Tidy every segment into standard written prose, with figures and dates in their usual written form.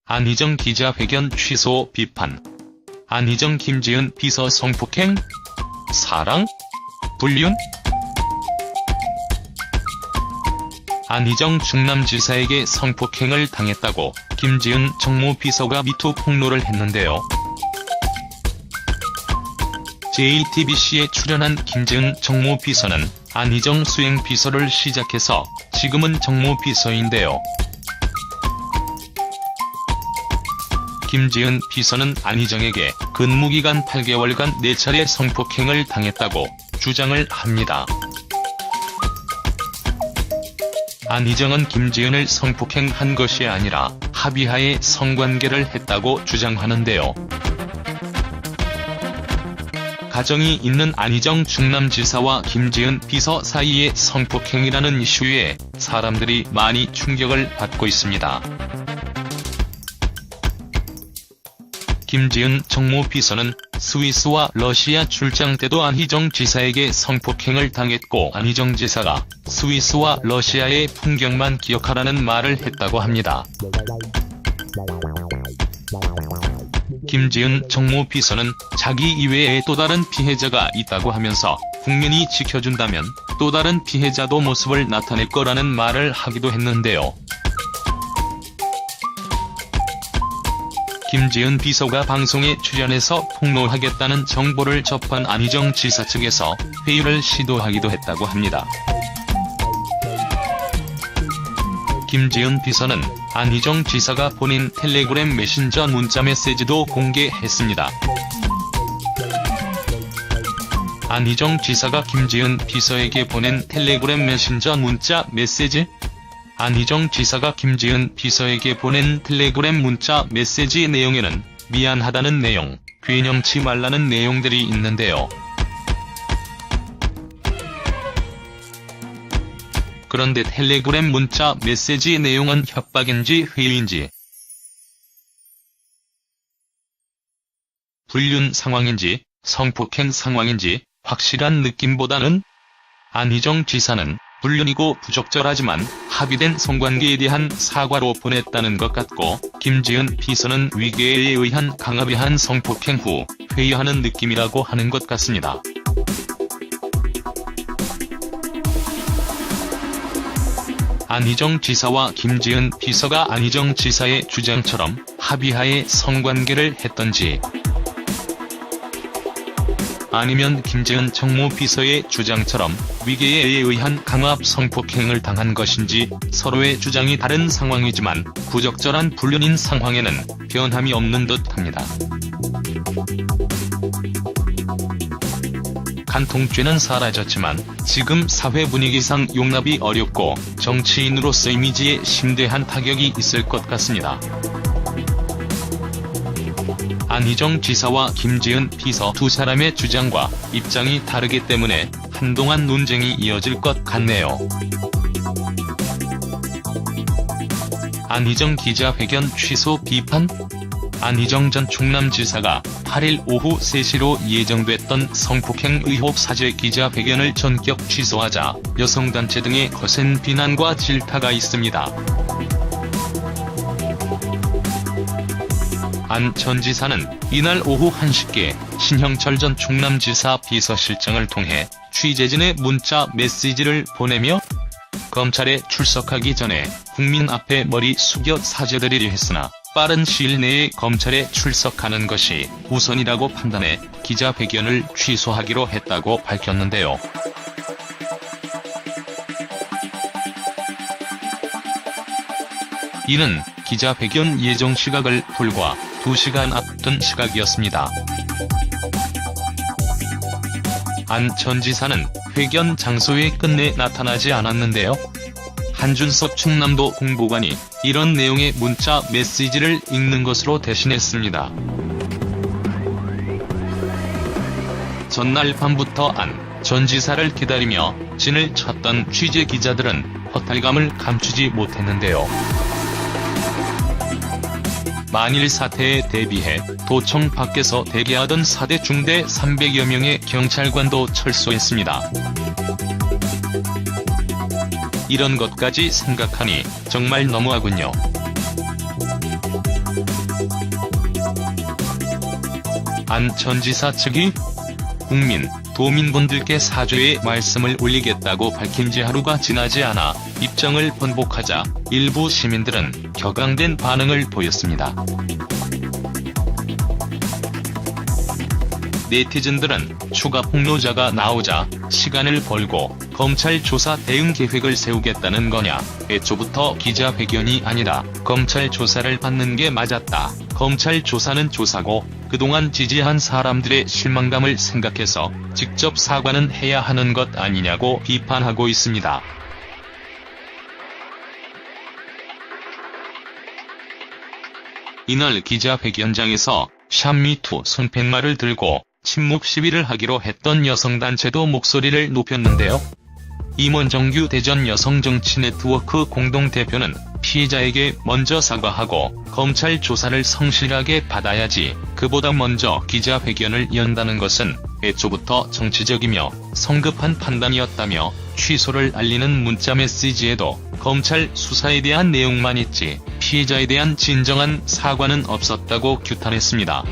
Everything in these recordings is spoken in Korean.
안희정 기자회견 취소 비판. 안희정 김지은 비서 성폭행? 사랑? 불륜? 안희정 충남지사에게 성폭행을 당했다고 김지은 정무비서가 미투 폭로를 했는데요. JTBC에 출연한 김지은 정무비서는 안희정 수행비서를 시작해서 지금은 정무비서인데요. 김지은 비서는 안희정에게 근무기간 8개월간 4차례 성폭행을 당했다고 주장을 합니다. 안희정은 김지은을 성폭행한 것이 아니라 합의하에 성관계를 했다고 주장하는데요. 가정이 있는 안희정 충남지사와 김지은 비서 사이의 성폭행이라는 이슈에 사람들이 많이 충격을 받고 있습니다. 김지은 정무비서는 스위스와 러시아 출장 때도 안희정 지사에게 성폭행을 당했고 안희정 지사가 스위스와 러시아의 풍경만 기억하라는 말을 했다고 합니다. 김지은 정무비서는 자기 이외에 또 다른 피해자가 있다고 하면서 국민이 지켜준다면 또 다른 피해자도 모습을 나타낼 거라는 말을 하기도 했는데요. 김지은 비서가 방송에 출연해서 폭로하겠다는 정보를 접한 안희정 지사 측에서 회유를 시도하기도 했다고 합니다. 김지은 비서는 안희정 지사가 보낸 텔레그램 메신저 문자 메시지도 공개했습니다. 안희정 지사가 김지은 비서에게 보낸 텔레그램 메신저 문자 메시지? 안희정 지사가 김지은 비서에게 보낸 텔레그램 문자 메시지 내용에는 미안하다는 내용, 괴념치 말라는 내용들이 있는데요. 그런데 텔레그램 문자 메시지 내용은 협박인지 회유인지, 불륜 상황인지, 성폭행 상황인지 확실한 느낌보다는 안희정 지사는 불륜이고 부적절하지만 합의된 성관계에 대한 사과로 보냈다는 것 같고 김지은 비서는 위계에 의한 강압에 성폭행 후 회유하는 느낌이라고 하는 것 같습니다. 안희정 지사와 김지은 비서가 안희정 지사의 주장처럼 합의하에 성관계를 했던지 아니면 김지은 정무비서의 주장처럼 위계에 의한 강압 성폭행을 당한 것인지 서로의 주장이 다른 상황이지만 부적절한 불륜인 상황에는 변함이 없는 듯합니다. 간통죄는 사라졌지만 지금 사회 분위기상 용납이 어렵고 정치인으로서 이미지에 심대한 타격이 있을 것 같습니다. 안희정 지사와 김지은 비서 두 사람의 주장과 입장이 다르기 때문에 한동안 논쟁이 이어질 것 같네요. 안희정 기자회견 취소 비판? 안희정 전 충남지사가 8일 오후 3시로 예정됐던 성폭행 의혹 사죄 기자회견을 전격 취소하자 여성단체 등의 거센 비난과 질타가 있습니다. 안 전 지사는 이날 오후 1시께 신형철 전 충남지사 비서실장을 통해 취재진의 문자 메시지를 보내며 검찰에 출석하기 전에 국민 앞에 머리 숙여 사죄드리려 했으나 빠른 시일 내에 검찰에 출석하는 것이 우선이라고 판단해 기자회견을 취소하기로 했다고 밝혔는데요. 이는 기자회견 예정 시각을 불과 2시간 앞둔 시각이었습니다. 안 전 지사는 회견 장소에 끝내 나타나지 않았는데요. 한준석 충남도 공보관이 이런 내용의 문자 메시지를 읽는 것으로 대신했습니다. 전날 밤부터 안 전 지사를 기다리며 진을 쳤던 취재 기자들은 허탈감을 감추지 못했는데요. 만일 사태에 대비해 도청 밖에서 대기하던 4대 중대 300여 명의 경찰관도 철수했습니다. 이런 것까지 생각하니 정말 너무하군요. 안 전 지사 측이 국민, 도민분들께 사죄의 말씀을 올리겠다고 밝힌 지 하루가 지나지 않아 입장을 번복하자 일부 시민들은 격앙된 반응을 보였습니다. 네티즌들은 추가 폭로자가 나오자 시간을 벌고 검찰 조사 대응 계획을 세우겠다는 거냐, 애초부터 기자회견이 아니라 검찰 조사를 받는 게 맞았다, 검찰 조사는 조사고 그동안 지지한 사람들의 실망감을 생각해서 직접 사과는 해야 하는 것 아니냐고 비판하고 있습니다. 이날 기자회견장에서 샵미투 손팻말을 들고 침묵 시위를 하기로 했던 여성단체도 목소리를 높였는데요. 임원정규 대전 여성정치네트워크 공동대표는 피해자에게 먼저 사과하고 검찰 조사를 성실하게 받아야지 그보다 먼저 기자회견을 연다는 것은 애초부터 정치적이며 성급한 판단이었다며 취소를 알리는 문자 메시지에도 검찰 수사에 대한 내용만 있지 피해자에 대한 진정한 사과는 없었다고 규탄했습니다.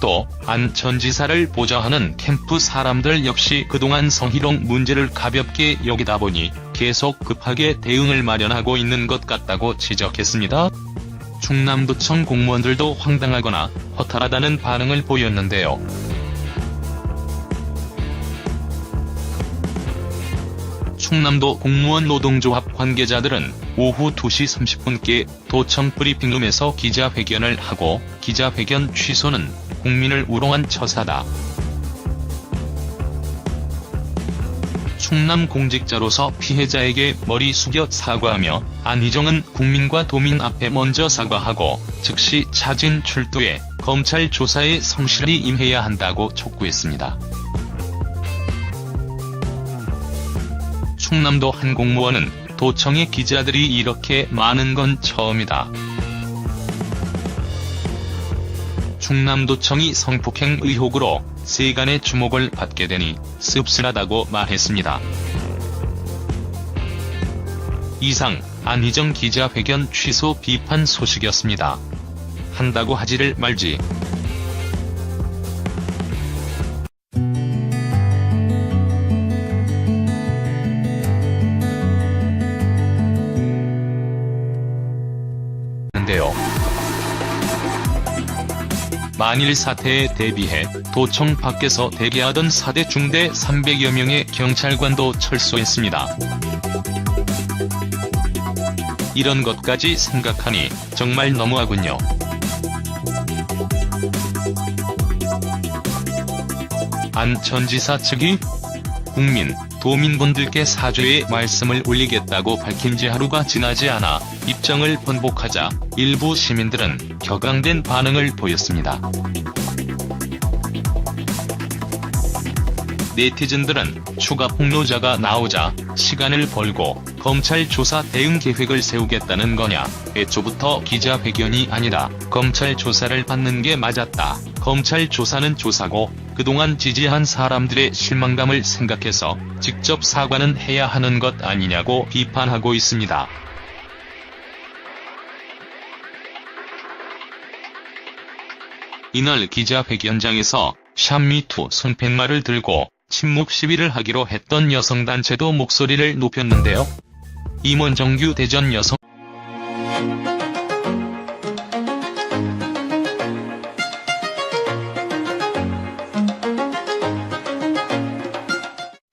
또 안 전 지사를 보좌하는 캠프 사람들 역시 그동안 성희롱 문제를 가볍게 여기다 보니 계속 급하게 대응을 마련하고 있는 것 같다고 지적했습니다. 충남도청 공무원들도 황당하거나 허탈하다는 반응을 보였는데요. 충남도 공무원 노동조합 관계자들은 오후 2시 30분께 도청 브리핑룸에서 기자회견을 하고 기자회견 취소는 국민을 우롱한 처사다. 충남 공직자로서 피해자에게 머리 숙여 사과하며 안희정은 국민과 도민 앞에 먼저 사과하고 즉시 자진 출두해 검찰 조사에 성실히 임해야 한다고 촉구했습니다. 충남도 한 공무원은 도청의 기자들이 이렇게 많은 건 처음이다. 충남도청이 성폭행 의혹으로 세간의 주목을 받게 되니 씁쓸하다고 말했습니다. 이상 안희정 기자회견 취소 비판 소식이었습니다. 한다고 하지를 말지. 만일 사태에 대비해 도청 밖에서 대기하던 4대 중대 300여 명의 경찰관도 철수했습니다. 이런 것까지 생각하니 정말 너무하군요. 안 전 지사 측이 국민, 도민분들께 사죄의 말씀을 올리겠다고 밝힌 지 하루가 지나지 않아 입장을 번복하자 일부 시민들은 격앙된 반응을 보였습니다. 네티즌들은 추가 폭로자가 나오자 시간을 벌고 검찰 조사 대응 계획을 세우겠다는 거냐, 애초부터 기자회견이 아니라 검찰 조사를 받는 게 맞았다, 검찰 조사는 조사고 그동안 지지한 사람들의 실망감을 생각해서 직접 사과는 해야 하는 것 아니냐고 비판하고 있습니다. 이날 기자회견장에서 샵미투 손팻말을 들고 침묵 시위를 하기로 했던 여성단체도 목소리를 높였는데요. 임원정규 대전 여성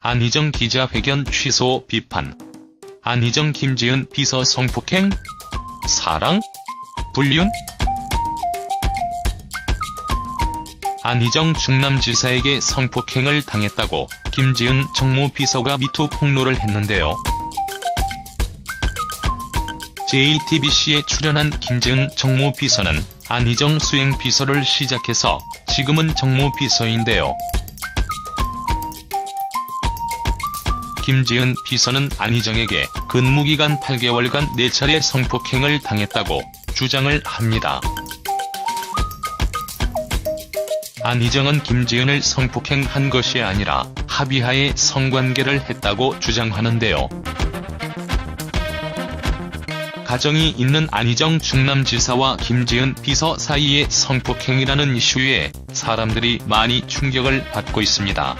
안희정 기자회견 취소 비판. 안희정 김지은 비서 성폭행? 사랑? 불륜? 안희정 충남지사에게 성폭행을 당했다고 김지은 정무비서가 미투 폭로를 했는데요. JTBC에 출연한 김지은 정무비서는 안희정 수행비서를 시작해서 지금은 정무비서인데요. 김지은 비서는 안희정에게 근무기간 8개월간 4차례 성폭행을 당했다고 주장을 합니다. 안희정은 김지은을 성폭행한 것이 아니라 합의하에 성관계를 했다고 주장하는데요. 가정이 있는 안희정 충남지사와 김지은 비서 사이의 성폭행이라는 이슈에 사람들이 많이 충격을 받고 있습니다.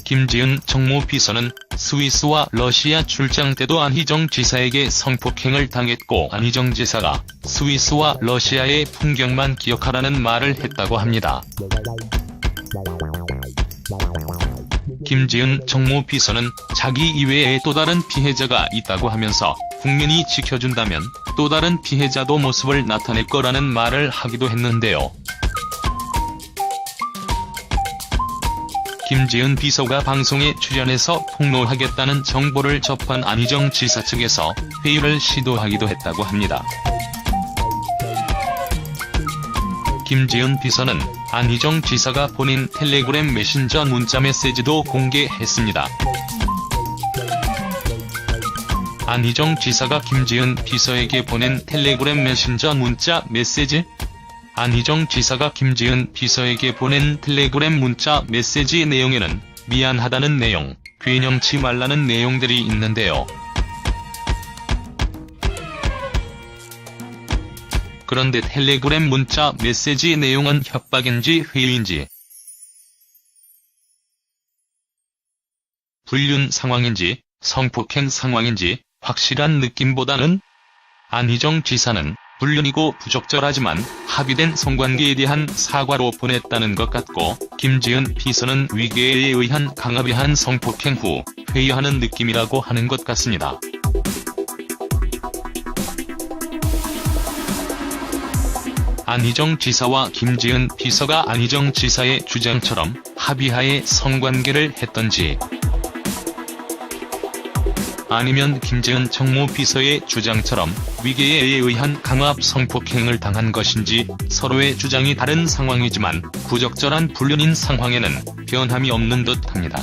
김지은 정무비서는 스위스와 러시아 출장 때도 안희정 지사에게 성폭행을 당했고 안희정 지사가 스위스와 러시아의 풍경만 기억하라는 말을 했다고 합니다. 김지은 정무비서는 자기 이외에 또 다른 피해자가 있다고 하면서 국민이 지켜준다면 또 다른 피해자도 모습을 나타낼 거라는 말을 하기도 했는데요. 김지은 비서가 방송에 출연해서 폭로하겠다는 정보를 접한 안희정 지사 측에서 회유를 시도하기도 했다고 합니다. 김지은 비서는 안희정 지사가 보낸 텔레그램 메신저 문자 메시지도 공개했습니다. 안희정 지사가 김지은 비서에게 보낸 텔레그램 메신저 문자 메시지? 안희정 지사가 김지은 비서에게 보낸 텔레그램 문자 메시지 내용에는 미안하다는 내용, 괴념치 말라는 내용들이 있는데요. 그런데 텔레그램 문자 메시지 내용은 협박인지 회유인지, 불륜 상황인지 성폭행 상황인지 확실한 느낌보다는 안희정 지사는 불륜이고 부적절하지만 합의된 성관계에 대한 사과로 보냈다는 것 같고 김지은 비서는 위계에 의한 강압에 성폭행 후 회유하는 느낌이라고 하는 것 같습니다. 안희정 지사와 김지은 비서가 안희정 지사의 주장처럼 합의하에 성관계를 했던지 아니면 김지은 정무비서의 주장처럼 위계에 의한 강압 성폭행을 당한 것인지 서로의 주장이 다른 상황이지만 부적절한 불륜인 상황에는 변함이 없는 듯합니다.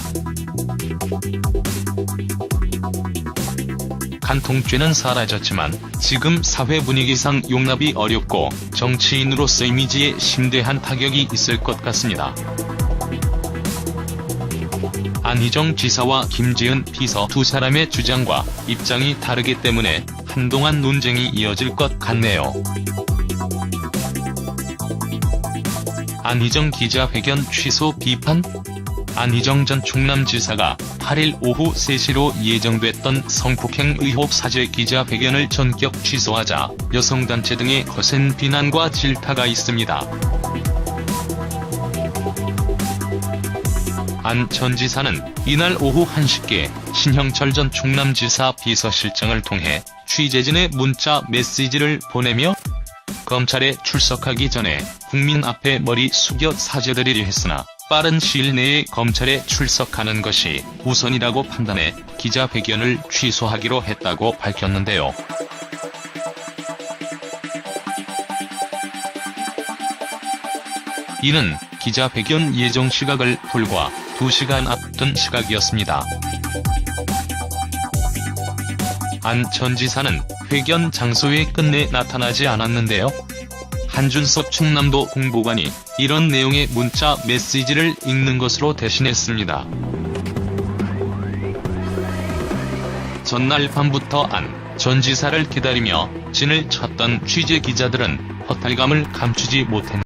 간통죄는 사라졌지만 지금 사회 분위기상 용납이 어렵고 정치인으로서 이미지에 심대한 타격이 있을 것 같습니다. 안희정 지사와 김지은 비서 두 사람의 주장과 입장이 다르기 때문에 한동안 논쟁이 이어질 것 같네요. 안희정 기자회견 취소 비판? 안희정 전 충남지사가 8일 오후 3시로 예정됐던 성폭행 의혹 사죄 기자회견을 전격 취소하자 여성단체 등의 거센 비난과 질타가 있습니다. 안 전 지사는 이날 오후 1시께 신형철 전 충남지사 비서실장을 통해 취재진의 문자 메시지를 보내며 검찰에 출석하기 전에 국민 앞에 머리 숙여 사죄드리려 했으나 빠른 시일 내에 검찰에 출석하는 것이 우선이라고 판단해 기자회견을 취소하기로 했다고 밝혔는데요. 이는 기자회견 예정 시각을 불과 2시간 앞둔 시각이었습니다. 안 전 지사는 회견 장소에 끝내 나타나지 않았는데요. 한준석 충남도 공보관이 이런 내용의 문자 메시지를 읽는 것으로 대신했습니다. 전날 밤부터 안 전 지사를 기다리며 진을 쳤던 취재 기자들은 허탈감을 감추지 못했습니다.